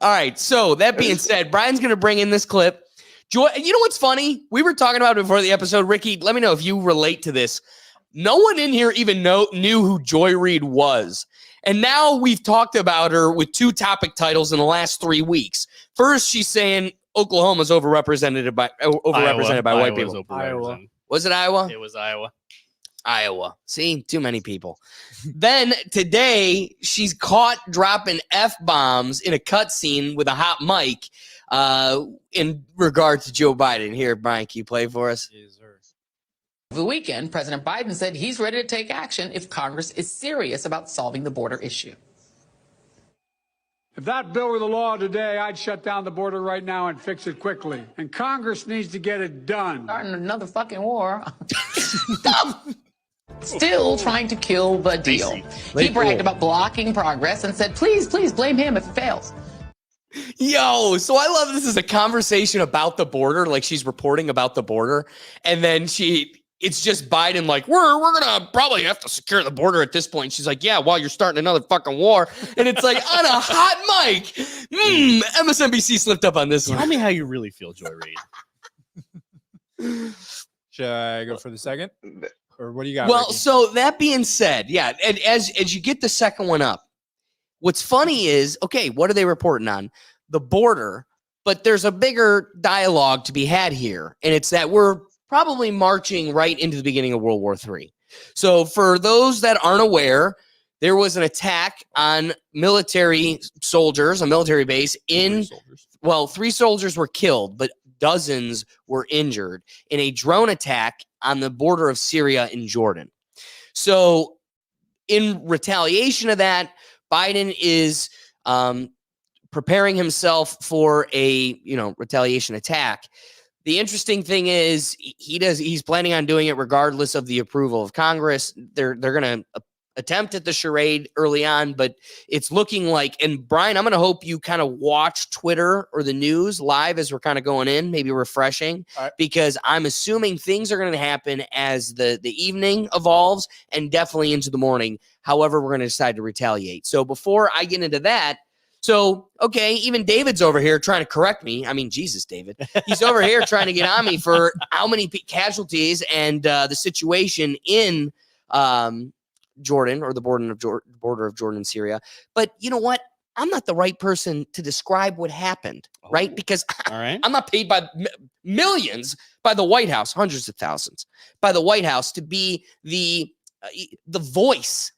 All right. So that being said, Brian's going to bring in this clip. Joy, you know what's funny? We were talking about it before the episode. Ricky, let me know if you relate to this. No one in here even knew who Joy Reid was. And now we've talked about her with 2 topic titles in the last 3 weeks. First, she's saying Oklahoma's overrepresented by white people. Iowa. Was it Iowa? It was Iowa. Iowa. See, too many people. Then today, she's caught dropping F-bombs in a cutscene with a hot mic in regard to Joe Biden. Here, Brian, can you play for us? Yes, sir. Over the weekend, President Biden said he's ready to take action if Congress is serious about solving the border issue. If that bill were the law today, I'd shut down the border right now and fix it quickly. And Congress needs to get it done. Starting another fucking war. Still trying to kill the deal. He bragged about blocking progress and said, please blame him if it fails. Yo, so I love this is a conversation about the border, like she's reporting about the border, and then it's just Biden like, we're gonna probably have to secure the border at this point. She's like, yeah, while you're starting another fucking war. And it's like on a hot mic. MSNBC slipped up on this one. Tell me how you really feel, Joy Reid. Should I go for the second? Or what do you got? Well, Ricky? so that being said, yeah, and as you get the second one up, what's funny is, okay, what are they reporting on? The border, but there's a bigger dialogue to be had here, and it's that we're probably marching right into the beginning of World War III. So for those that aren't aware, there was an attack on military soldiers, a military base in, 3 soldiers were killed, but dozens were injured in a drone attack on the border of Syria and Jordan. So in retaliation of that, Biden is preparing himself for a, retaliation attack. The interesting thing is he's planning on doing it regardless of the approval of Congress. They're going to attempt at the charade early on, but it's looking like, and Brian, I'm going to hope you kind of watch Twitter or the news live as we're kind of going in, maybe refreshing, because I'm assuming things are going to happen as the evening evolves and definitely into the morning. However, we're going to decide to retaliate. So before I get into that, okay, even David's over here trying to correct me. I mean, Jesus, David. He's over here trying to get on me for how many casualties and the situation in Jordan, or the border of Jordan and Syria. But you know what? I'm not the right person to describe what happened, right? Because I'm not paid by millions by the White House, hundreds of thousands by the White House to be the voice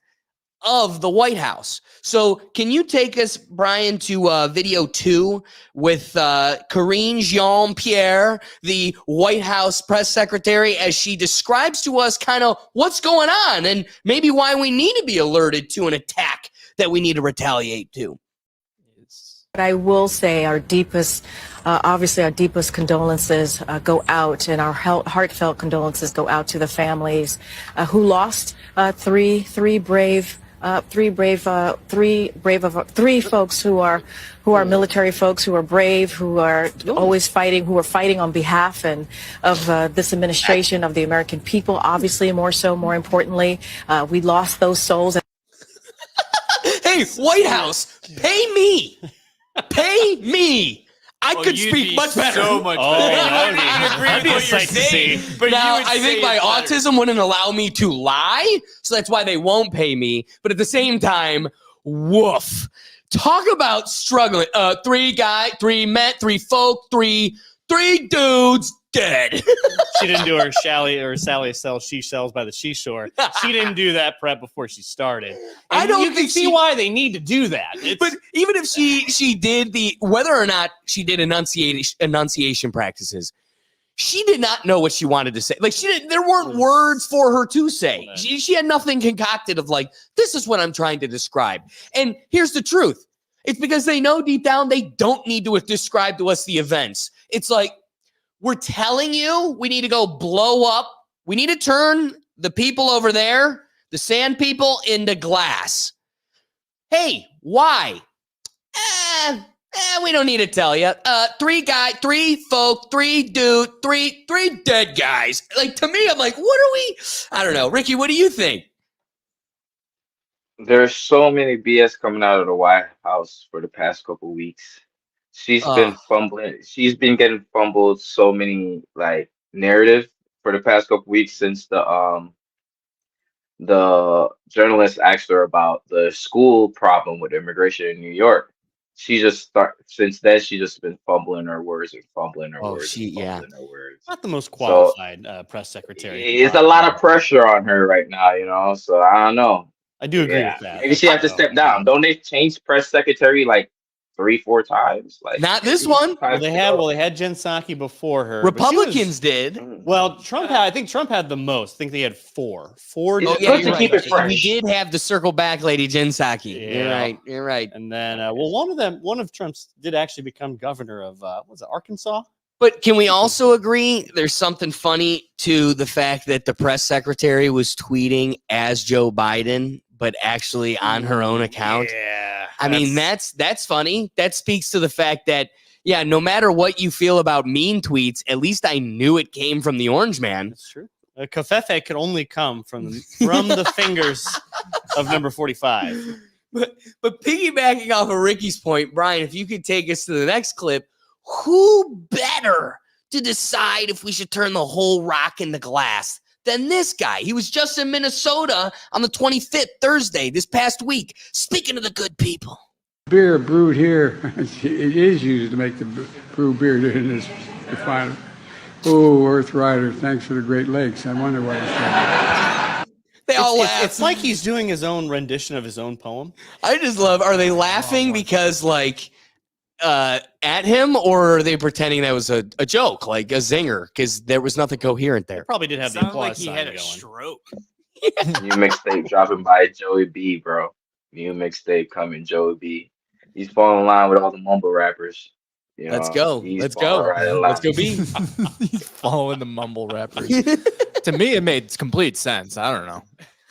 of the White House. So can you take us, Brian, to video 2 with Karine Jean-Pierre, the White House press secretary, as she describes to us kind of what's going on and maybe why we need to be alerted to an attack that we need to retaliate to. But I will say our deepest condolences go out, and our heartfelt condolences go out to the families who lost three folks who are military folks, who are brave, who are always fighting, who are fighting on behalf of this administration, of the American people. Obviously, more importantly, we lost those souls. Hey, White House, pay me. Pay me. I could speak much better. So much better. I'd be a sight to see. But now, I think my autism wouldn't allow me to lie, so that's why they won't pay me. But at the same time, woof. Talk about struggling. 3 men, 3 folk, 3 dudes dead. She didn't do her Sally sells she sells by the seashore. She didn't do that prep before she started. And you can see why they need to do that. But even if she did whether or not she did enunciation practices, she did not know what she wanted to say. Like there weren't words for her to say. She had nothing concocted of like, this is what I'm trying to describe. And here's the truth. It's because they know deep down they don't need to describe to us the events. It's like, we're telling you we need to go blow up. We need to turn the people over there, the sand people, into glass. Hey, why? We don't need to tell you. 3 folk, 3 dude, 3 dead guys. Like, to me, I'm like, what are we? I don't know. Ricky, what do you think? There's so many BS coming out of the White House for the past couple weeks. She's Uh, been fumbling. She's been getting fumbled so many like narrative for the past couple weeks since the journalist asked her about the school problem with immigration in New York. She just start since then she just been fumbling her words and fumbling her oh, words and yeah. fumbling her words. Not the most So qualified press secretary. it's a lot of pressure on her right now, you know. So I don't know. I do agree Yeah, with that. maybe she have to So, step down. Don't they change press secretary like 3-4 times? Like Not this maybe one. time to well, go. they had Jen Psaki before her. but she was- Republicans did. well, I think Trump had the most. I think they had four. It's Oh, good yeah, to you're keep right. it fresh. We did have the circle back lady, Jen Psaki. You're Yeah. right. You're right. And then, one of Trump's did actually become governor of, was it Arkansas? But can we also agree there's something funny to the fact that the press secretary was tweeting as Joe Biden, but actually on her own account? Yeah. I mean, that's funny. That speaks to the fact that, yeah, no matter what you feel about mean tweets, at least I knew it came from the orange man. That's true. A covfefe could only come from the fingers of number 45. But piggybacking off of Ricky's point, Brian, if you could take us to the next clip, who better to decide if we should turn the whole rock into glass than this guy? He was just in Minnesota on the 25th, Thursday, this past week, speaking to the good people. Beer brewed here, it is used to make the brew beer in this refinery. Oh, Earth Rider, thanks for the Great Lakes. I wonder what it's saying. They all laugh. It's like he's doing his own rendition of his own poem. I just love, are they laughing because, like, at him, or are they pretending that was a joke, like a zinger? Because there was nothing coherent there. Probably did have the Sounded applause like he sign had a going. stroke. New mixtape dropping by Joey B, bro. New mixtape coming, Joey B. He's falling in line with all the mumble rappers. You know, Let's go. he's Let's falling go. right in Let's line. go, B. He's following the mumble rappers. To me, it made complete sense. I don't know.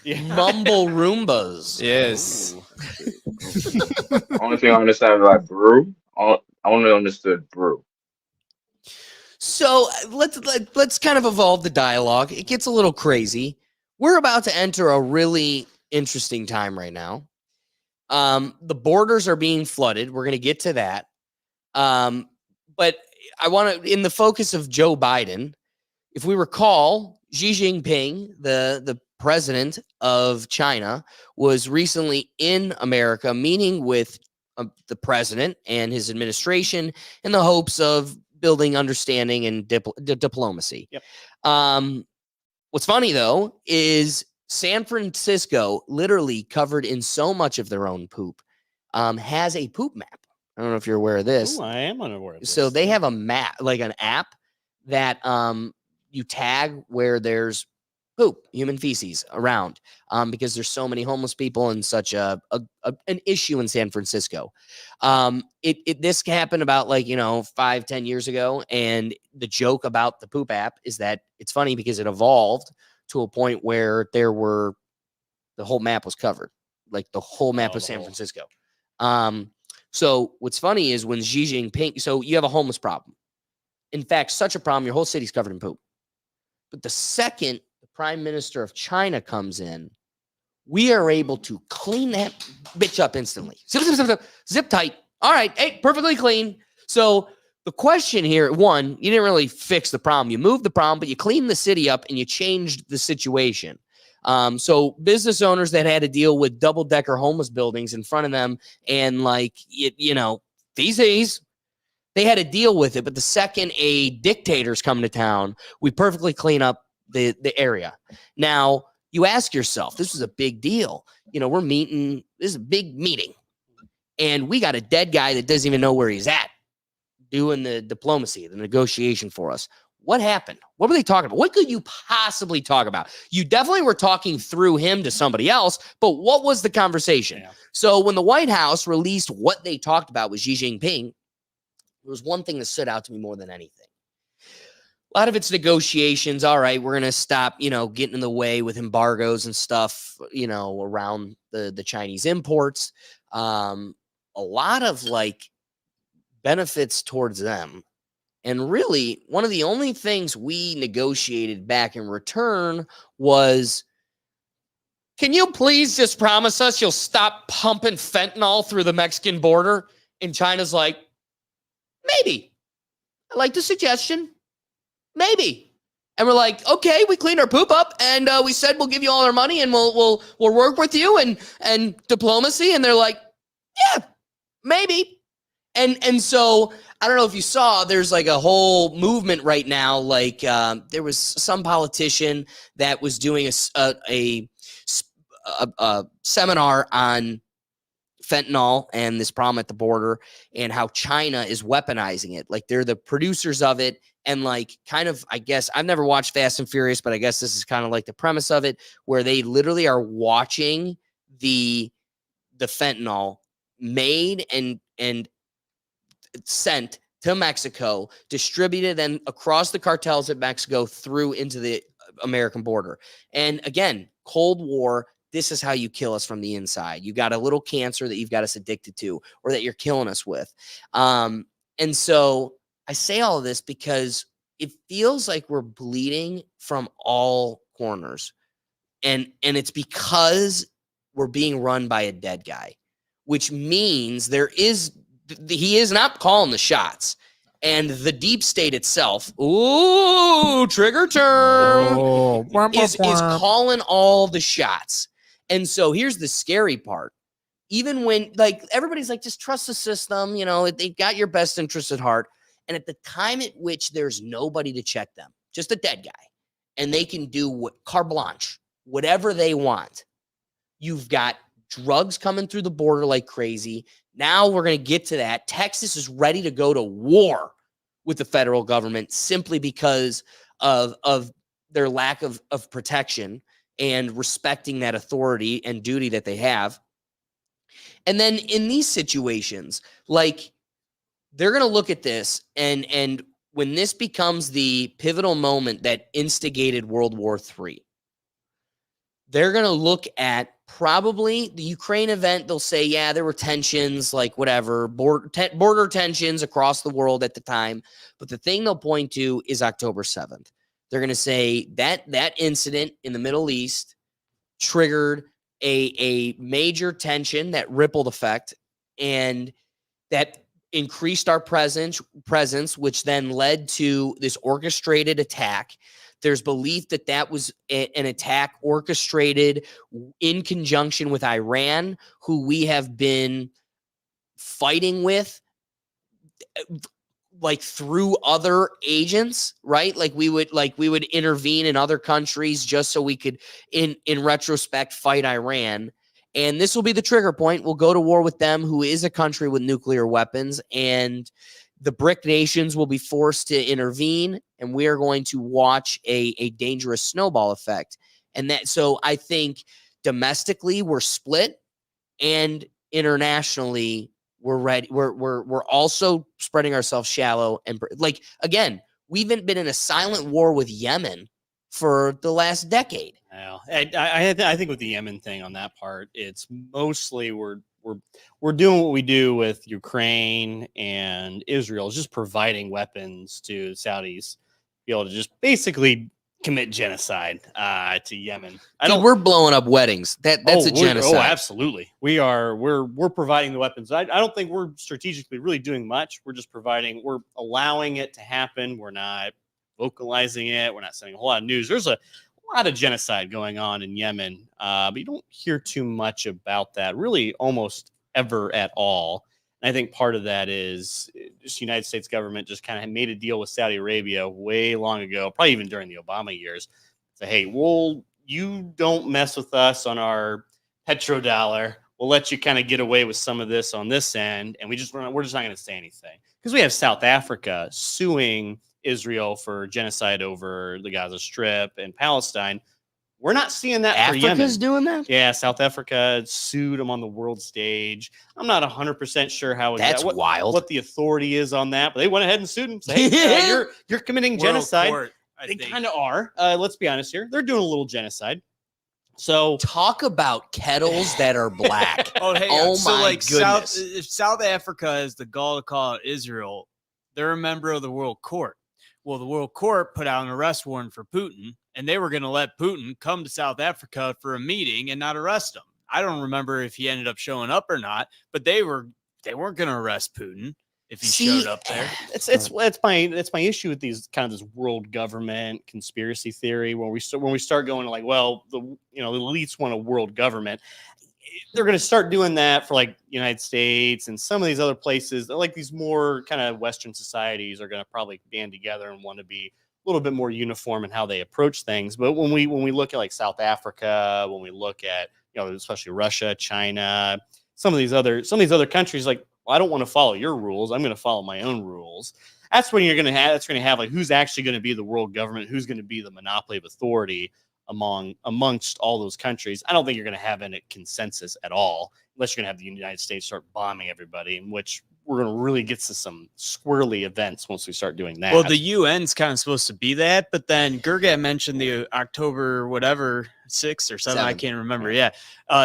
Yeah. Mumble Roombas. Yes. Only thing I understand is like brew. I only understood brew. So let's kind of evolve the dialogue. It gets a little crazy. We're about to enter a really interesting time right now. The borders are being flooded. We're going to get to that. But I want to, in the focus of Joe Biden, if we recall, Xi Jinping, the president of China, was recently in America meeting with the president and his administration in the hopes of building understanding and diplomacy. Yep. What's funny, though, is San Francisco, literally covered in so much of their own poop, has a poop map. I don't know if you're aware of this. Ooh, I am unaware of this. So they have a map, like an app that you tag where there's poop, human feces around, because there's so many homeless people and such an issue in San Francisco. This happened about 5-10 years ago, and the joke about the poop app is that it's funny because it evolved to a point where the whole map was covered, like the whole map of San Francisco. So what's funny is when Xi Jinping, so you have a homeless problem. In fact, such a problem, your whole city's covered in poop. But the second the prime minister of China comes in, we are able to clean that bitch up instantly. Zip tight. All right. Hey, perfectly clean. So the question here, one, you didn't really fix the problem. You moved the problem, but you cleaned the city up and you changed the situation. So business owners that had to deal with double-decker homeless buildings in front of them and these days, they had to deal with it. But the second a dictator's come to town, we perfectly clean up the area. Now, you ask yourself, this is a big deal. We're meeting. This is a big meeting. And we got a dead guy that doesn't even know where he's at doing the diplomacy, the negotiation for us. What happened? What were they talking about? What could you possibly talk about? You definitely were talking through him to somebody else, but what was the conversation? Yeah. So when the White House released what they talked about with Xi Jinping, there was one thing that stood out to me more than anything. A lot of it's negotiations. All right, we're going to stop, getting in the way with embargoes and stuff, around the Chinese imports. A lot of benefits towards them. And really, one of the only things we negotiated back in return was, can you please just promise us you'll stop pumping fentanyl through the Mexican border? And China's like, Maybe. I like the suggestion. Maybe. And we're like, okay, we cleaned our poop up, and we said we'll give you all our money, and we'll work with you and diplomacy. And they're like, yeah, maybe. And so I don't know if you saw, there's like a whole movement right now. Like there was some politician that was doing a seminar on fentanyl and this problem at the border and how China is weaponizing it. Like they're the producers of it. And like kind of, I guess I've never watched Fast and Furious, but I guess this is kind of like the premise of it, where they literally are watching the fentanyl made and sent to Mexico, distributed and across the cartels at Mexico through into the American border. And again, Cold War, this is how you kill us from the inside. You got a little cancer that you've got us addicted to, or that you're killing us with. And so I say all of this because it feels like we're bleeding from all corners. And it's because we're being run by a dead guy, which means he is not calling the shots. And the deep state itself, ooh, trigger term, is calling all the shots. And so here's the scary part. Even when, like, everybody's like, just trust the system, you know, they've got your best interests at heart. And at the time at which there's nobody to check them, just a dead guy, and they can do carte blanche, whatever they want. You've got drugs coming through the border like crazy. Now we're going to get to that. Texas is ready to go to war with the federal government simply because of their lack of protection and respecting that authority and duty that they have. And then in these situations, like, they're going to look at this, and when this becomes the pivotal moment that instigated World War III, they're going to look at probably the Ukraine event. They'll say, yeah, there were tensions, like whatever, border tensions across the world at the time. But the thing they'll point to is October 7th. They're going to say that incident in the Middle East triggered a major tension, that rippled effect, and that increased our presence, which then led to this orchestrated attack. There's belief that was an attack orchestrated in conjunction with Iran, who we have been fighting with, like, through other agents, right? Like we would intervene in other countries just so we could, in retrospect, fight Iran. And this will be the trigger point. We'll go to war with them, who is a country with nuclear weapons, and the BRIC nations will be forced to intervene, and we are going to watch a dangerous snowball effect. And so I think domestically we're split, and internationally we're ready. We're also spreading ourselves shallow. And like, again, we've been in a silent war with Yemen for the last decade. Well, I think with the Yemen thing on that part, it's mostly we're doing what we do with Ukraine and Israel, is just providing weapons to Saudis, be able to just basically commit genocide to Yemen. We're blowing up weddings. That's a genocide. Oh, absolutely. We're providing the weapons. I don't think we're strategically really doing much. We're just providing. We're allowing it to happen. We're not vocalizing it. We're not sending a whole lot of news. There's a lot of genocide going on in Yemen, but you don't hear too much about that really almost ever at all. And I think part of that is just the United States government just kind of made a deal with Saudi Arabia way long ago, probably even during the Obama years. Say, hey, you don't mess with us on our petrodollar. We'll let you kind of get away with some of this on this end, and we're just not going to say anything, because we have South Africa suing Israel for genocide over the Gaza Strip and Palestine. We're not seeing that for Yemen. Africa's doing that? Yeah, South Africa sued them on the world stage. I'm not 100% sure how that's wild. What the authority is on that, but they went ahead and sued them. Say, hey, you're committing genocide. Court, they kind of are. Let's be honest here. They're doing a little genocide. So talk about kettles that are black. Oh, so my like goodness. If South Africa is the gall to call it Israel, they're a member of the World Court. Well, the World Court put out an arrest warrant for Putin, and they were going to let Putin come to South Africa for a meeting and not arrest him. I don't remember if he ended up showing up or not, but they weren't going to arrest Putin. if he showed up there. That's my issue with these kind of this world government conspiracy theory when we start going to like, well, the elites want a world government. They're going to start doing that for like United States and some of these other places. They're like these more kind of Western societies are going to probably band together and want to be a little bit more uniform in how they approach things. But when we look at like South Africa, when we look at especially Russia, China, some of these other countries, like, well, I don't want to follow your rules. I'm going to follow my own rules. That's when that's going to have like who's actually going to be the world government, who's going to be the monopoly of authority amongst all those countries. I don't think you're going to have a consensus at all, unless you're going to have the United States start bombing everybody, in which we're going to really get to some squirrely events once we start doing that. Well, the UN's kind of supposed to be that, but then Gurgat mentioned the October 6th or 7th, I can't remember. Yeah,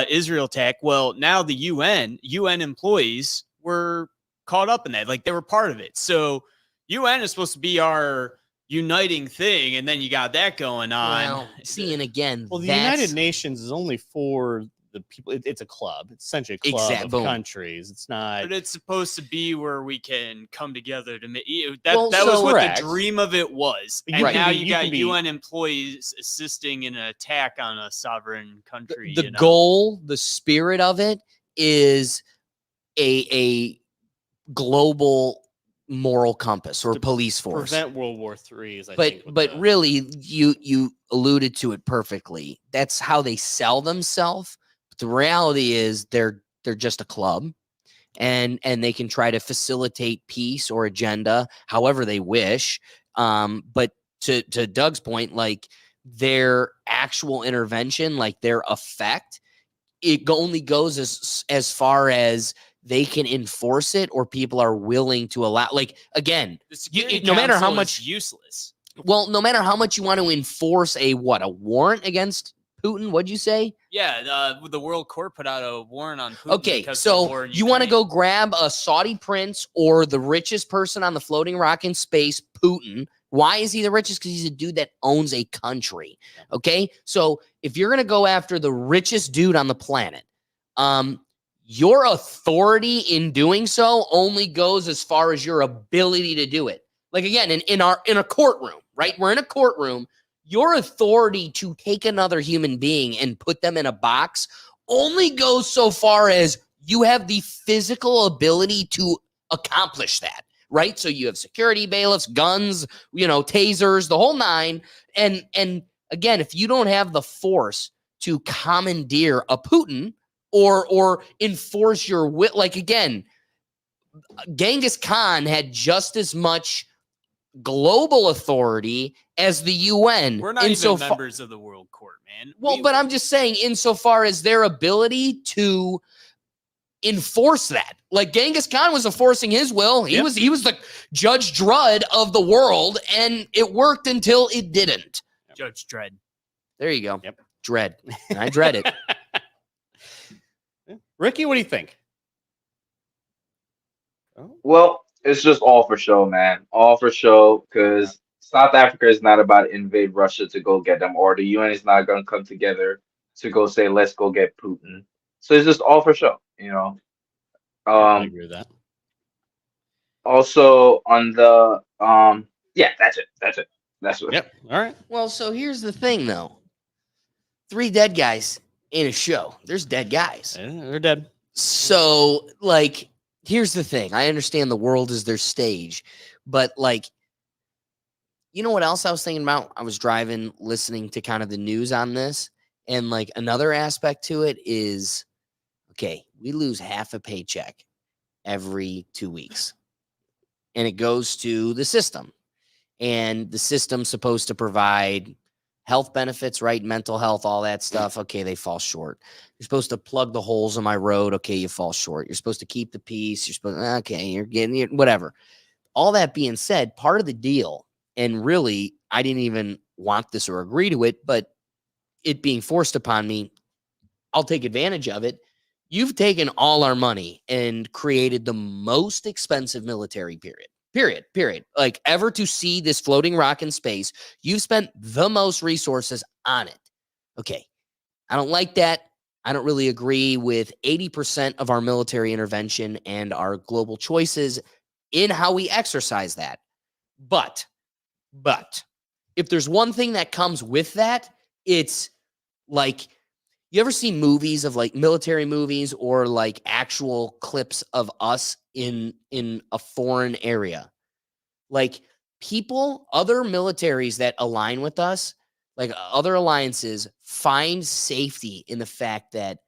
Israel attack. Well, now the UN employees were caught up in that, like they were part of it. So UN is supposed to be our uniting thing, and then you got that going on. Well, seeing again, well, the United Nations is only for the people. It's a club. It's essentially a club of countries. It's not. But it's supposed to be where we can come together to make that. That was what the dream of it was. And now you got UN employees assisting in an attack on a sovereign country. The goal, the spirit of it is a global moral compass or police force. Prevent World War III. But really, you alluded to it perfectly. That's how they sell themselves. But the reality is they're just a club, and they can try to facilitate peace or agenda however they wish. But to Doug's point, like their actual intervention, like their effect, it only goes as far as they can enforce it or people are willing to allow. Like, again, no matter how much useless. Well, no matter how much you want to enforce a warrant against Putin, what'd you say? Yeah, the World Court put out a warrant on Putin. Okay, so you want to go grab a Saudi prince or the richest person on the floating rock in space, Putin. Why is he the richest? Because he's a dude that owns a country. Okay, so if you're going to go after the richest dude on the planet, your authority in doing so only goes as far as your ability to do it. Like, again, in a courtroom, right? We're in a courtroom. Your authority to take another human being and put them in a box only goes so far as you have the physical ability to accomplish that, right? So you have security bailiffs, guns, tasers, the whole nine. And again, if you don't have the force to commandeer a Putin or enforce your will, like, again, Genghis Khan had just as much global authority as the UN. We're not even members of the World Court, man. Well, but I'm just saying, insofar as their ability to enforce that, like Genghis Khan was enforcing his will. He was the Judge Dredd of the world, and it worked until it didn't. Judge Dredd. There you go. Yep. Dread. I dread it. Ricky, what do you think? Well, it's just all for show, man. All for show, because South Africa is not about to invade Russia to go get them, or the UN is not going to come together to go say, let's go get Putin. So it's just all for show, I agree with that. Also, on the yeah, that's it. That's what. Yep. All right. Well, so here's the thing, though. 3 dead guys in a show. There's dead guys. Yeah, they're dead. So, like, here's the thing. I understand the world is their stage, but, like, you know what else I was thinking about? I was driving, listening to kind of the news on this, and, like, another aspect to it is, okay, we lose half a paycheck every 2 weeks, and it goes to the system, and the system's supposed to provide health benefits, right? Mental health, all that stuff. Okay, they fall short. You're supposed to plug the holes in my road. Okay, you fall short. You're supposed to keep the peace. You're supposed to, okay, you're getting it, whatever. All that being said, part of the deal, and really, I didn't even want this or agree to it, but it being forced upon me, I'll take advantage of it. You've taken all our money and created the most expensive military period, like ever to see this floating rock in space. You've spent the most resources on it. Okay. I don't like that. I don't really agree with 80% of our military intervention and our global choices in how we exercise that. But if there's one thing that comes with that, it's like, you ever see movies of like military movies or like actual clips of us in a foreign area? Like people, other militaries that align with us, like other alliances, find safety in the fact that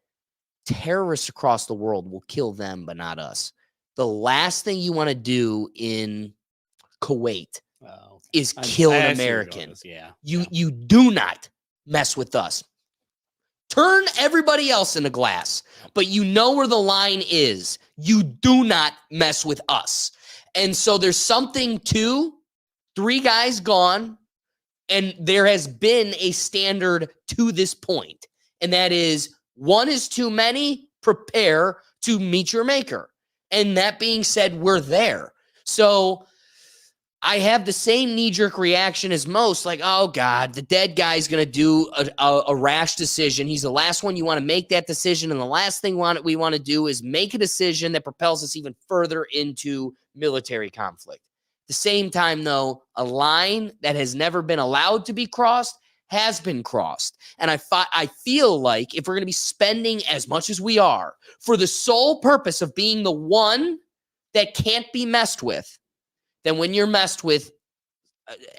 terrorists across the world will kill them, but not us. The last thing you want to do in Kuwait is kill an American. You do not mess with us. Turn everybody else into glass, but you know where the line is. You do not mess with us. And so there's something to 3 guys gone, and there has been a standard to this point, and that is 1 is too many, prepare to meet your maker. And that being said, we're there. So I have the same knee-jerk reaction as most, like, oh, God, the dead guy's going to do a rash decision. He's the last one you want to make that decision, and the last thing we want to do is make a decision that propels us even further into military conflict. At the same time, though, a line that has never been allowed to be crossed has been crossed. And I feel like if we're going to be spending as much as we are for the sole purpose of being the one that can't be messed with, then when you're messed with,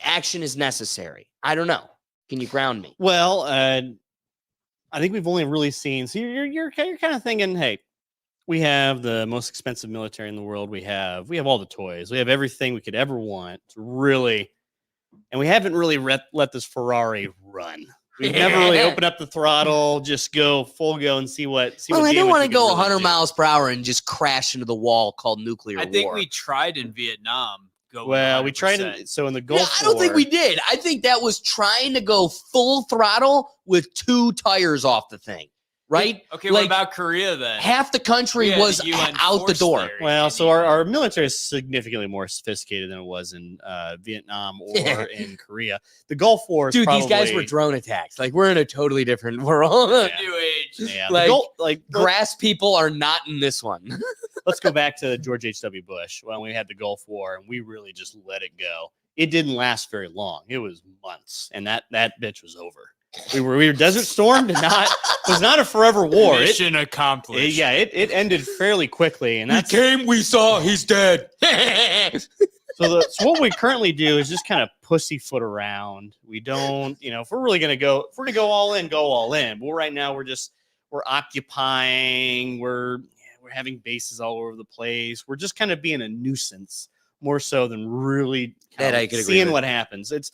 action is necessary. I don't know. Can you ground me? Well, I think we've only really seen. So you're kind of thinking, hey, we have the most expensive military in the world. We have all the toys. We have everything we could ever want. Really, and we haven't really let this Ferrari run. We've never really opened up the throttle, just go full go and see what. Well, I don't want to go 100 miles per hour and just crash into the wall called nuclear war. I think we tried in Vietnam. Well, we tried it. So in the Gulf War, I don't think we did. I think that was trying to go full throttle with 2 tires off the thing, right? Okay, what about Korea then? Half the country was out the door. Well, so our military is significantly more sophisticated than it was in Vietnam or in Korea. The Gulf War is these guys were drone attacks. Like, we're in a totally different world. New age. Yeah, like grass people are not in this one. Let's go back to George H.W. Bush when we had the Gulf War, and we really just let it go. It didn't last very long. It was months, and that bitch was over. We were Desert Storm. Was not a forever war. Mission accomplished. It ended fairly quickly, and that's we saw, he's dead. So what we currently do is just kind of pussyfoot around. We don't, if we're really gonna go all in, go all in. But right now we're occupying. We're having bases all over the place. We're just kind of being a nuisance more so than really seeing what happens. It's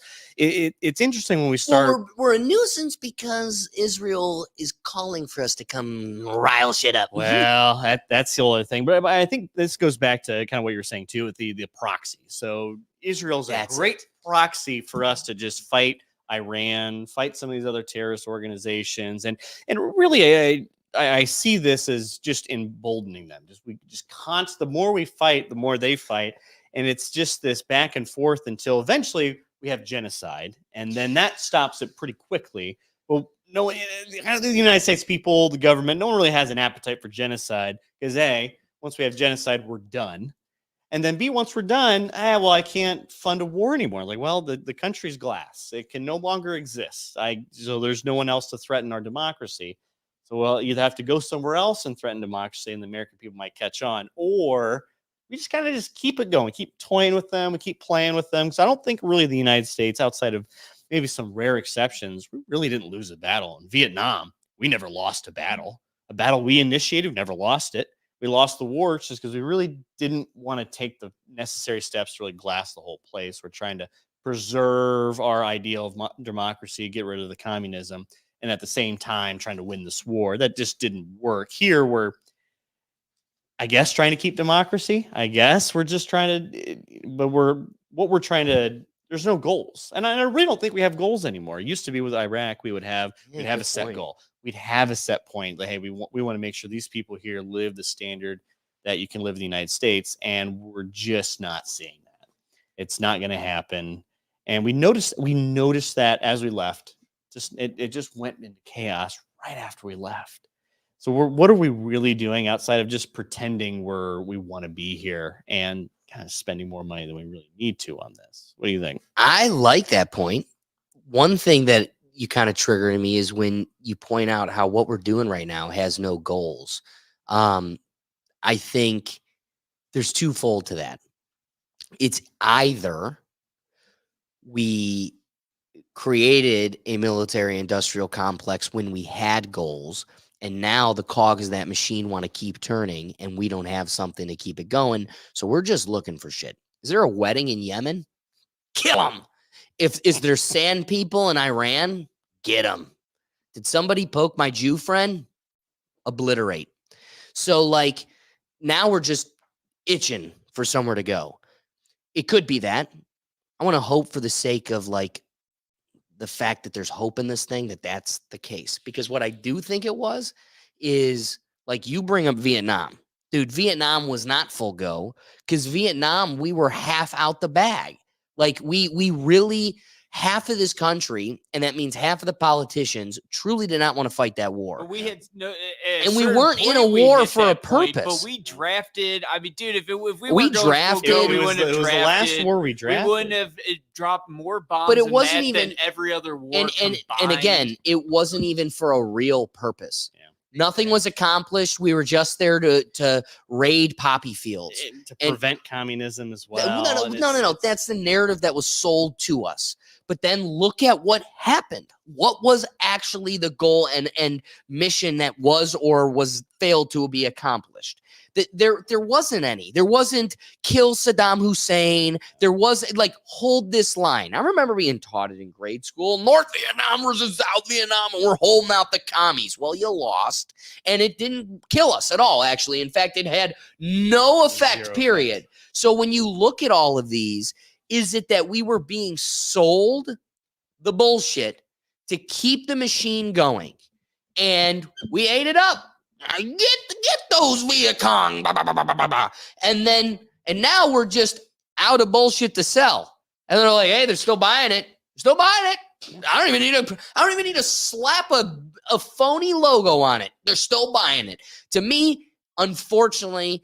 interesting when we start. Well, we're a nuisance because Israel is calling for us to come rile shit up. Well, that's the other thing. But I think this goes back to kind of what you're saying too with the proxy. So Israel's a great proxy for us to just fight Iran, fight some of these other terrorist organizations, and really I see this as just emboldening them. The more we fight, the more they fight. And it's just this back and forth until eventually we have genocide. And then that stops it pretty quickly. Well, no, the United States people, the government, no one really has an appetite for genocide because A, once we have genocide, we're done. And then B, once we're done, I can't fund a war anymore. Like, well, the country's glass. It can no longer exist. So there's no one else to threaten our democracy. So, well, you'd have to go somewhere else and threaten democracy, and the American people might catch on. Or we just kind of just keep it going, keep toying with them, and keep playing with them. Because I don't think really the United States, outside of maybe some rare exceptions, we really didn't lose a battle. In Vietnam, we never lost a battle. A battle we initiated, we never lost it. We lost the war just because we really didn't want to take the necessary steps to really glass the whole place. We're trying to preserve our ideal of democracy, get rid of the communism, and at the same time trying to win this war. That just didn't work. Here we're, I guess, trying to keep democracy. I guess we're just trying to, but there's no goals. And I really don't think we have goals anymore. It used to be with Iraq, we'd have a set goal. We'd have a set point that, hey, we want to make sure these people here live the standard that you can live in the United States. And we're just not seeing that. It's not going to happen. And we noticed that as we left. It just went into chaos right after we left. So what are we really doing outside of just pretending we want to be here? And kind of spending more money than we really need to on this. What do you think? I like that point. One thing that you kind of trigger in me is when you point out how what we're doing right now has no goals. I think there's twofold to that. It's either we created a military industrial complex when we had goals, and now the cogs of that machine want to keep turning, and we don't have something to keep it going. So we're just looking for shit. Is there a wedding in Yemen? Kill them. Is there sand people in Iran? Get them. Did somebody poke my Jew friend? Obliterate. So like now we're just itching for somewhere to go. It could be that. I want to hope for the sake of like the fact that there's hope in this thing that that's the case. Because what I do think it was is like you bring up Vietnam. Dude, Vietnam was not full go because Vietnam, we were half out the bag. Like we really half of this country, and that means half of the politicians truly did not want to fight that war. But we had no, and we weren't in a war for a purpose. But we drafted. I mean, dude, if we We were drafted- going It we was, wouldn't have it was the drafted. last war we drafted. We wouldn't have dropped more bombs. But it in wasn't that even- than every other war. and again, combined. it wasn't even for a real purpose. Yeah. Nothing was accomplished. We were just there to raid poppy fields. To prevent communism as well. No. That's the narrative that was sold to us. But then look at what happened. What was actually the goal and mission that was or was failed to be accomplished? There wasn't any. There wasn't kill Saddam Hussein. There was like hold this line. I remember being taught it in grade school. North Vietnam versus South Vietnam, and we're holding out the commies. Well, you lost, and it didn't kill us at all. Actually, in fact, it had no effect. Zero Period. effect. So when you look at all of these, is it that we were being sold the bullshit to keep the machine going, and we ate it up? Get those Viet Cong, bah, bah, bah, bah, bah, bah. And now we're just out of bullshit to sell, and they're like, hey, they're still buying it. Still buying it. I don't even need to slap a phony logo on it. They're still buying it. To me, unfortunately,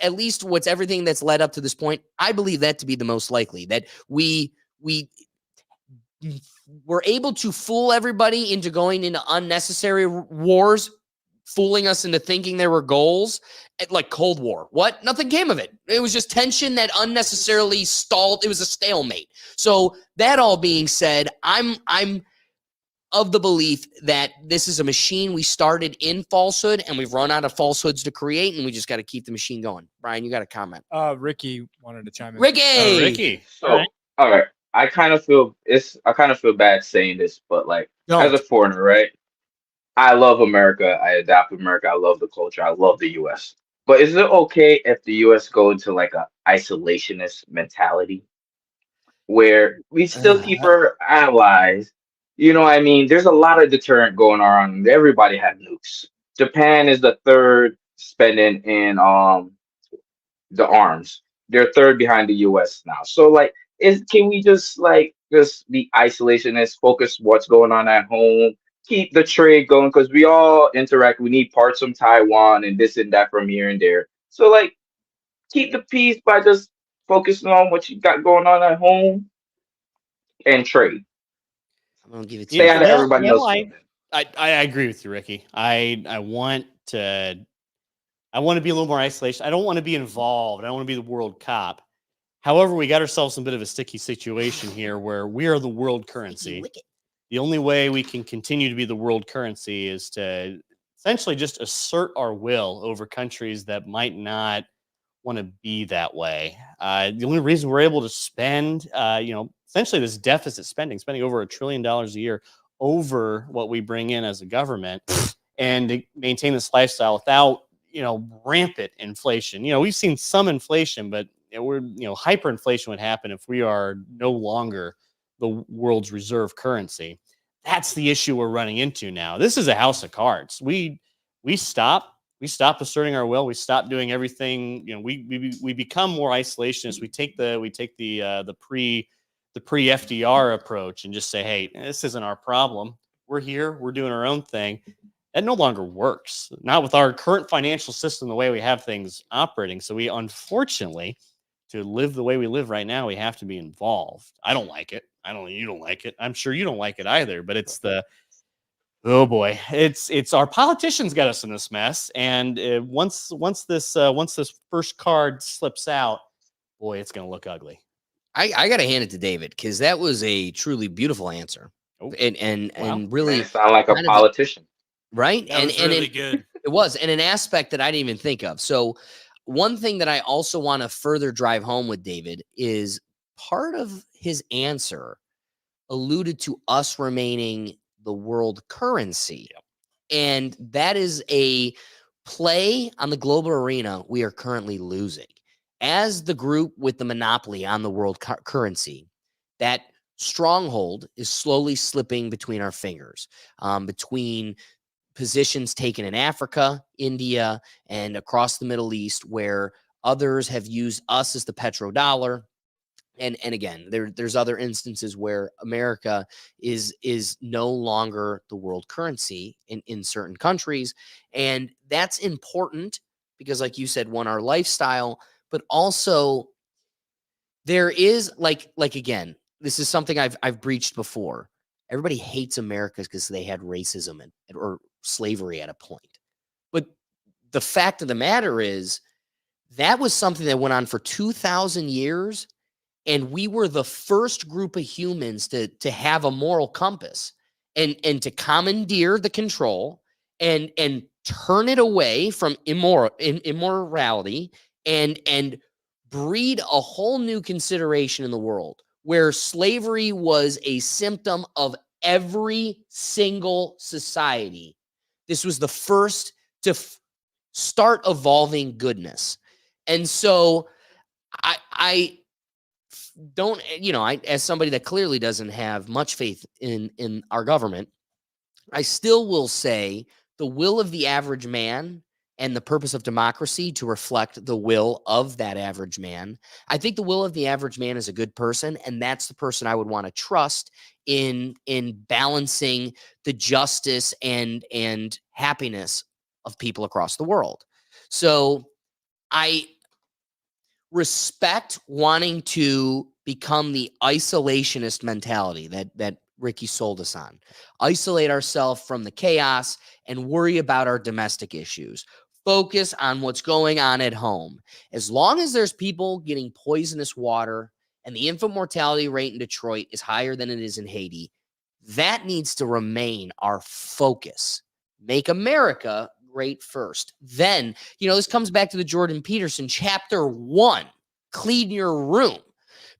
at least what's everything that's led up to this point, I believe that to be the most likely, that we were able to fool everybody into going into unnecessary wars, fooling us into thinking there were goals, like Cold War. What? Nothing came of it. It was just tension that unnecessarily stalled. It was a stalemate. So that all being said, I'm of the belief that this is a machine we started in falsehood, and we've run out of falsehoods to create, and we just got to keep the machine going. Brian, you got a comment? Ricky wanted to chime in. Ricky. Oh, Ricky. So, all right. I kind of feel bad saying this, but like as a foreigner, right? I love America. I adapt America. I love the culture. I love the US. But is it okay if the US go into like a isolationist mentality where we still keep our allies? You know what I mean? There's a lot of deterrent going on. Everybody had nukes. Japan is the third spending in the arms. They're third behind the US now. So like can we just be isolationist, focus what's going on at home, keep the trade going, because we all interact. We need parts from Taiwan and this and that from here and there. So like keep the peace by just focusing on what you got going on at home and trade. I'm gonna give it to Stay you. out of everybody else. I agree with you, Ricky. I want to be a little more isolation. I don't want to be involved. I don't want to be the world cop. However, we got ourselves in a bit of a sticky situation here where we are the world currency. The only way we can continue to be the world currency is to essentially just assert our will over countries that might not want to be that way. The only reason we're able to spend, essentially this deficit spending over $1 trillion a year over what we bring in as a government and to maintain this lifestyle without, rampant inflation. We've seen some inflation, but hyperinflation would happen if we are no longer the world's reserve currency. That's the issue we're running into now. This is a house of cards. We stop asserting our will. We stop doing everything. We become more isolationist. We take the pre FDR approach and just say, hey, this isn't our problem. We're here. We're doing our own thing. That no longer works. Not with our current financial system, the way we have things operating. So we, unfortunately, to live the way we live right now, we have to be involved. I don't like it. You don't like it. I'm sure you don't like it either, but it's oh boy, it's our politicians got us in this mess. And once this first card slips out, boy, it's going to look ugly. I got to hand it to David, because that was a truly beautiful answer. Oh, and really sound like a politician. Right? That was really good. It was, and an aspect that I didn't even think of. So one thing that I also want to further drive home with David is part of his answer alluded to us remaining the world currency. Yep. And that is a play on the global arena we are currently losing. As the group with the monopoly on the world currency, that stronghold is slowly slipping between our fingers, between positions taken in Africa, India, and across the Middle East, where others have used us as the petrodollar. And again, there's other instances where America is no longer the world currency in certain countries. And that's important because, like you said, one, our lifestyle, but also there is like again, this is something I've breached before. Everybody hates America because they had racism or slavery at a point. But the fact of the matter is that was something that went on for 2,000 years. And we were the first group of humans to have a moral compass and to commandeer the control and turn it away from immorality and breed a whole new consideration in the world where slavery was a symptom of every single society. This was the first to start evolving goodness. And so I don't, as somebody that clearly doesn't have much faith in our government, I still will say the will of the average man and the purpose of democracy to reflect the will of that average man. I think the will of the average man is a good person, and that's the person I would want to trust in balancing the justice and happiness of people across the world. So I respect wanting to become the isolationist mentality that Ricky sold us on. Isolate ourselves from the chaos and worry about our domestic issues. Focus on what's going on at home. As long as there's people getting poisonous water and the infant mortality rate in Detroit is higher than it is in Haiti, that needs to remain our focus. Make America great first. Then, this comes back to the Jordan Peterson chapter 1, clean your room.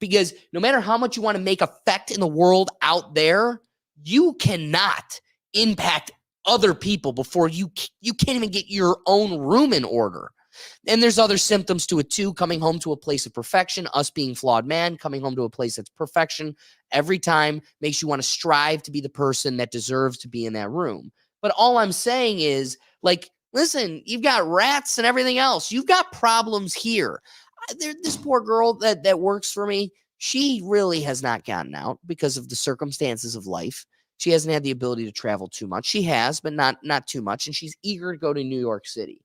Because no matter how much you want to make effect in the world out there, you cannot impact other people before you can't even get your own room in order. And there's other symptoms to it too, coming home to a place of perfection, us being flawed man, coming home to a place that's perfection every time makes you want to strive to be the person that deserves to be in that room. But all I'm saying is, listen, you've got rats and everything else. You've got problems here. This poor girl that works for me, she really has not gotten out because of the circumstances of life. She hasn't had the ability to travel too much. She has, but not too much. And she's eager to go to New York City.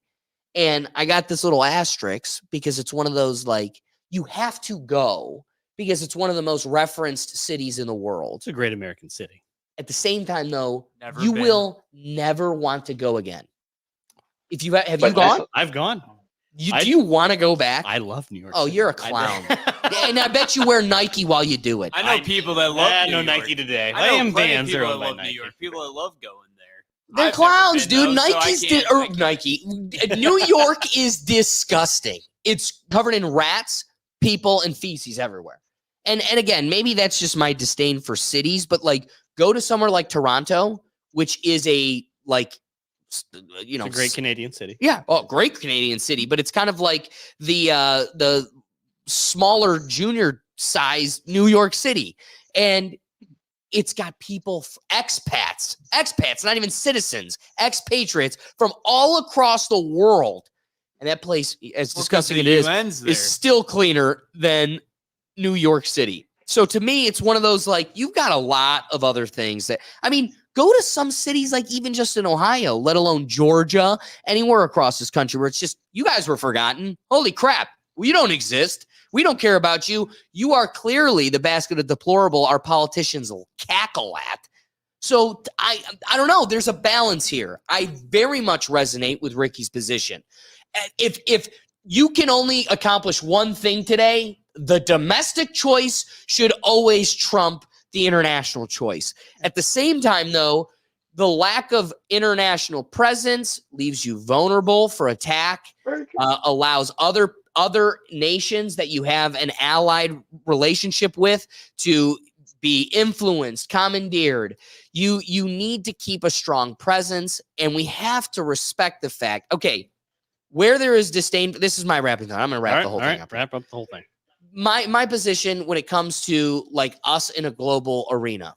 And I got this little asterisk because it's one of those, you have to go because it's one of the most referenced cities in the world. It's a great American city. At the same time, though, Never you been. will never want to go again. If you have you gone? I've gone. Do you want to go back? I love New York. Oh, City. you're a clown. And I bet you wear Nike while you do it. I know people that love New no York. Nike today. I know am plenty of Vans people are that owned by love Nike. New York. People that love going there. They're I've never clowns, been, dude. though, so I can't- Nike. New York is disgusting. It's covered in rats, people, and feces everywhere. And again, maybe that's just my disdain for cities, but go to somewhere like Toronto, which is a It's a great Canadian city. Yeah, great Canadian city, but it's kind of like the smaller junior size New York City, and it's got people, expats, not even citizens, expatriates from all across the world, and that place, as disgusting it is still cleaner than New York City. So to me, it's one of those you've got a lot of other things that go to some cities even just in Ohio, let alone Georgia, anywhere across this country where it's just, you guys were forgotten. Holy crap. You don't exist. We don't care about you. You are clearly the basket of deplorable our politicians cackle at. So I don't know. There's a balance here. I very much resonate with Ricky's position. If you can only accomplish one thing today, the domestic choice should always trump the international choice. At the same time, though, the lack of international presence leaves you vulnerable for attack, allows other nations that you have an allied relationship with to be influenced, commandeered. You need to keep a strong presence, and we have to respect the fact, okay, where there is disdain, this is my wrapping thought. I'm going to wrap the whole thing up. Wrap up the whole thing. My position when it comes to like us in a global arena,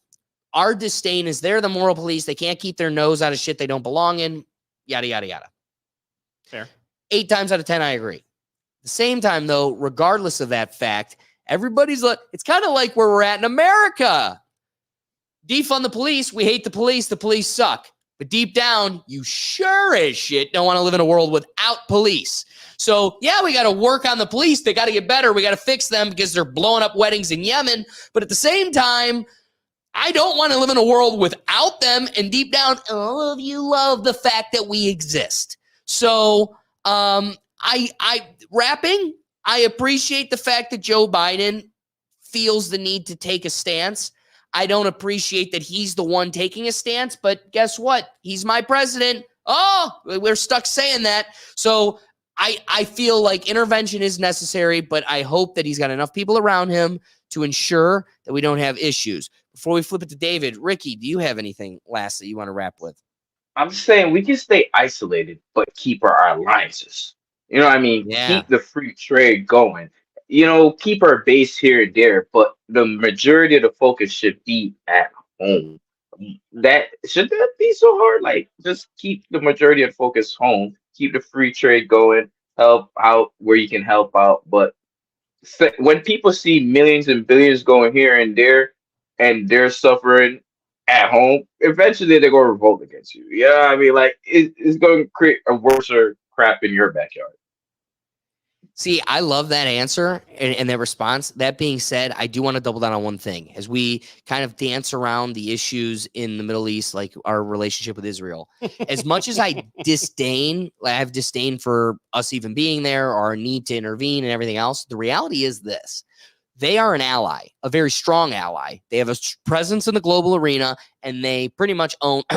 our disdain is they're the moral police. They can't keep their nose out of shit they don't belong in, yada, yada, yada. Fair. 8 times out of 10, I agree. At the same time, though, regardless of that fact, everybody's like, it's kind of like where we're at in America. Defund the police. We hate the police suck. But deep down, you sure as shit don't want to live in a world without police. So, yeah, we got to work on the police. They got to get better. We got to fix them because they're blowing up weddings in Yemen. But at the same time, I don't want to live in a world without them. And deep down, all of you love the fact that we exist. So, I appreciate the fact that Joe Biden feels the need to take a stance. I don't appreciate that he's the one taking a stance, but guess what? He's my president. Oh, we're stuck saying that. So I feel like intervention is necessary, but I hope that he's got enough people around him to ensure that we don't have issues. Before we flip it to David, Ricky, do you have anything last that you want to wrap with? I'm just saying we can stay isolated, but keep our alliances. You know what I mean? Yeah. Keep the free trade going. You know, keep our base here and there, but the majority of the focus should be at home. That should that be so hard? Like, just keep the majority of the focus home. Keep the free trade going. Help out where you can help out. But when people see millions and billions going here and they're suffering at home, eventually they're going to revolt against you. Yeah, I mean, like it's going to create a worse crap in your backyard. See, I love that answer and that response. That being said, I do want to double down on one thing. As we kind of dance around the issues in the Middle East, like our relationship with Israel, as much as I have disdain for us even being there or our need to intervene and everything else, the reality is this. They are an ally, a very strong ally. They have a presence in the global arena, and they pretty much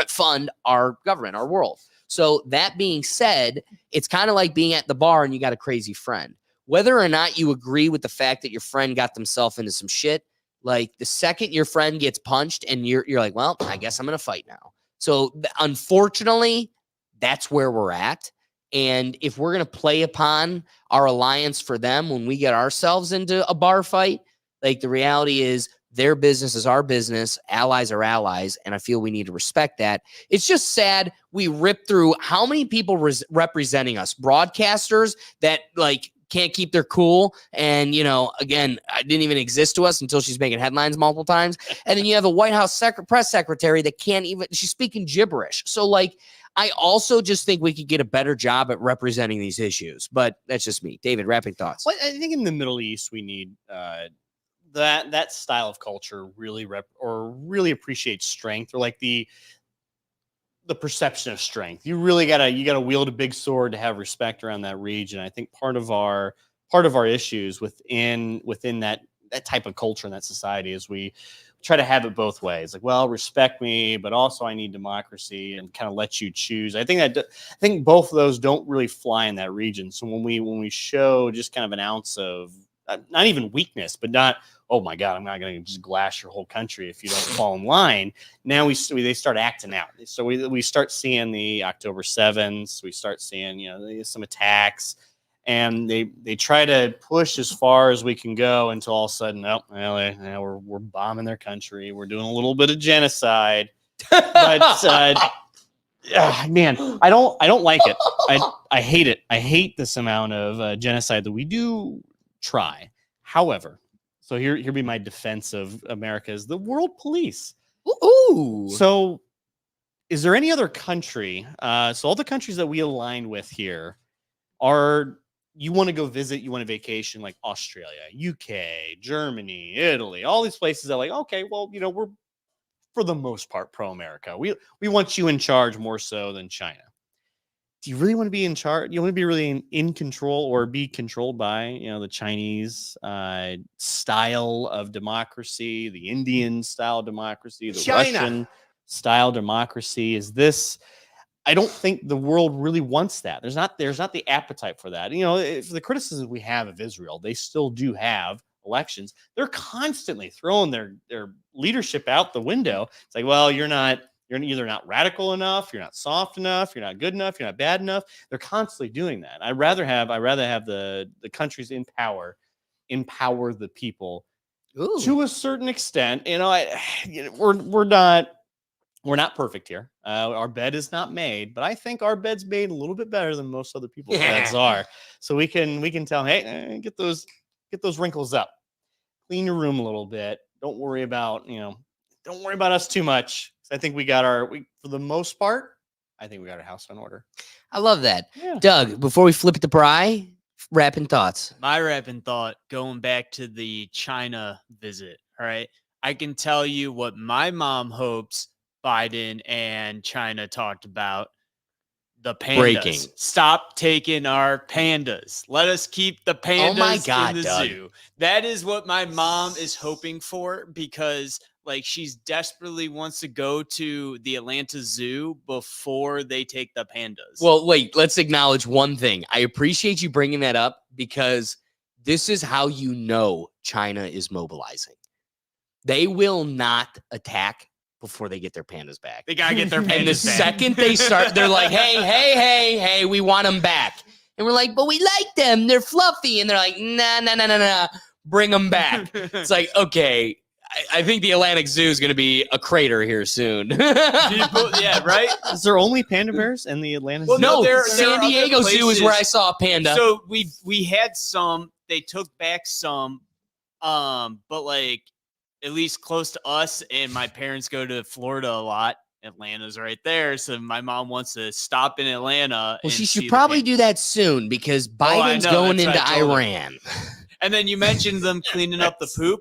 fund our government, our world. So that being said, it's kind of like being at the bar and you got a crazy friend. Whether or not you agree with the fact that your friend got themselves into some shit, like the second your friend gets punched and you're like, well, I guess I'm going to fight now. So unfortunately, that's where we're at. And if we're going to play upon our alliance for them when we get ourselves into a bar fight, like the reality is their business is our business, allies are allies, and I feel we need to respect that. It's just sad we rip through how many people representing us, broadcasters that like can't keep their cool, and again, I didn't even exist to us until she's making headlines multiple times, and then you have a White House press secretary that can't even, she's speaking gibberish. So like, I also just think we could get a better job at representing these issues, but that's just me. David, wrapping thoughts. Well, I think in the Middle East we need that style of culture really really appreciates strength, or like the perception of strength. You really gotta wield a big sword to have respect around that region. I think part of our issues within that type of culture and that society is we try to have it both ways. Like, well, respect me, but also I need democracy and kind of let you choose. I think both of those don't really fly in that region. So when we show just kind of an ounce of not even weakness, but not, oh my God, I'm not going to just glass your whole country if you don't fall in line. Now they start acting out. So we start seeing the October 7th. We start seeing, some attacks, and they try to push as far as we can go until all of a sudden, we're bombing their country. We're doing a little bit of genocide, but man, I don't like it. I hate it. I hate this amount of genocide that we do try. However, so here be my defense of America is the world police. Ooh. So is there any other country? So all the countries that we align with here you want to go visit, you want to vacation like Australia, UK, Germany, Italy, all these places that like, okay, well, we're for the most part pro-America. We want you in charge more so than China. Do you really want to be in charge? You want to be really in control or be controlled by, the Chinese style of democracy, the Indian style democracy, the Russian style democracy? I don't think the world really wants that. There's not the appetite for that. For the criticisms we have of Israel, they still do have elections. They're constantly throwing their leadership out the window. It's like, well, you're either not radical enough, you're not soft enough, you're not good enough, you're not bad enough. They're constantly doing that. I'd rather have the countries in power empower the people to a certain extent. We're not perfect here. Our bed is not made, but I think our bed's made a little bit better than most other people's beds are. So we can tell, hey, get those wrinkles up, clean your room a little bit. Don't worry about us too much. I think for the most part, I think we got our house in order. I love that. Yeah. Doug, before we flip it to Bri, rapping thoughts. My rapping thought, going back to the China visit, all right? I can tell you what my mom hopes Biden and China talked about. The pandas. Breaking. Stop taking our pandas. Let us keep the pandas in the Doug. zoo. That is what my mom is hoping for, because she's desperately wants to go to the Atlanta Zoo before they take the pandas. Well, wait, let's acknowledge one thing. I appreciate you bringing that up, because this is how China is mobilizing. They will not attack before they get their pandas back. They got to get their pandas back. And the second they start, they're like, hey, we want them back. And we're like, but we like them. They're fluffy. And they're like, nah, bring them back. It's like, okay, I think the Atlantic Zoo is going to be a crater here soon. Yeah, right? Is there only panda bears in the Atlanta Zoo? Well, no, there San are Diego other Zoo is where I places. saw a panda. So we had some. They took back some, but at least close to us, and my parents go to Florida a lot. Atlanta's right there, so my mom wants to stop in Atlanta. Well, she should probably do that soon, because Biden's know, going that's into what I told her. Iran. And then you mentioned them cleaning up the poop.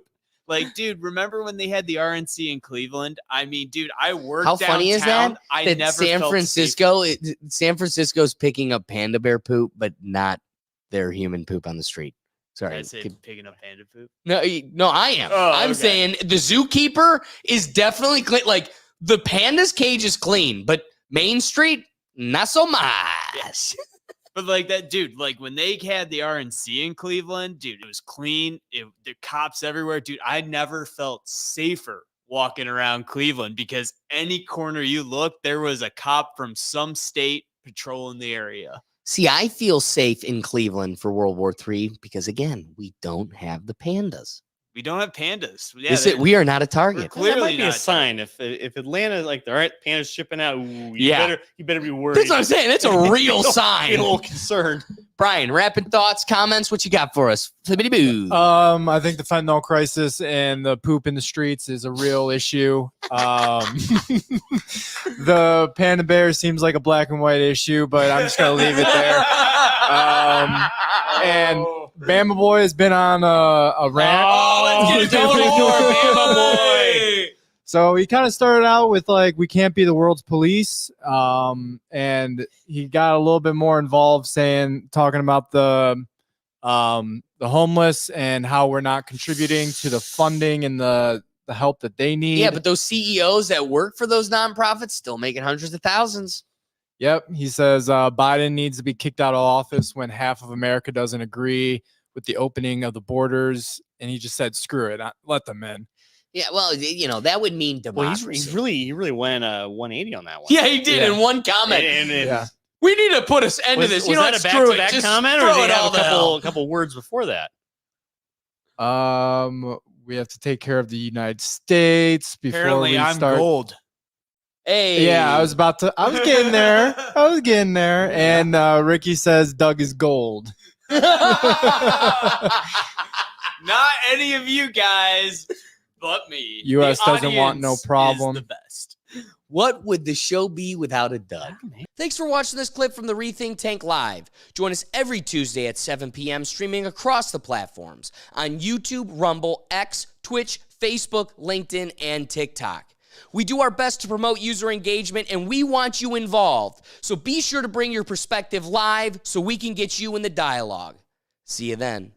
Dude, remember when they had the RNC in Cleveland? I mean, dude, I worked How downtown. funny is that? I That never San felt San Francisco's picking up panda bear poop, but not their human poop on the street. Sorry. I said picking up panda poop. No, I am. Oh, I'm okay. saying the zookeeper is definitely clean. The panda's cage is clean, but Main Street, not so much. But that, dude, when they had the RNC in Cleveland, dude, it was clean. The cops everywhere, dude. I never felt safer walking around Cleveland, because any corner you look, there was a cop from some state patrolling the area. See, I feel safe in Cleveland for World War III because, again, we don't have the pandas. We don't have pandas. Yeah, We are not a target. Clearly that might be a not. sign. If Atlanta, all right, pandas shipping out, ooh, you better be worried. That's what I'm saying. That's a real sign. Get a little concerned. Brian, rapid thoughts, comments, what you got for us? Flippity-boo. I think the fentanyl crisis and the poop in the streets is a real issue. The panda bear seems like a black and white issue, but I'm just gonna leave it there. And Bama Boy has been on a rant. Oh, let's get it going for Bama Boy. So he kind of started out with we can't be the world's police, and he got a little bit more involved, talking about the homeless and how we're not contributing to the funding and the help that they need. Yeah, but those CEOs that work for those nonprofits still making hundreds of thousands. Yep. He says Biden needs to be kicked out of office when half of America doesn't agree with the opening of the borders. And he just said, screw it. Let them in. Yeah, well, that would mean democracy. Well, he really went 180 on that one. Yeah, he did in one comment. And we need to put us end to this. Was You know that what? a Screw it. back-to-back Just comment, or throw did it he all have to hell. a couple words before that? We have to take care of the United States before Apparently, we I'm start. gold. Hey. Yeah, I was getting there. And Ricky says Doug is gold. Not any of you guys, but me. US The doesn't want no audience is problem. the best. What would the show be without a Doug? Thanks for watching this clip from the Rethink Tank Live. Join us every Tuesday at 7 p.m. streaming across the platforms on YouTube, Rumble, X, Twitch, Facebook, LinkedIn, and TikTok. We do our best to promote user engagement, and we want you involved. So be sure to bring your perspective live so we can get you in the dialogue. See you then.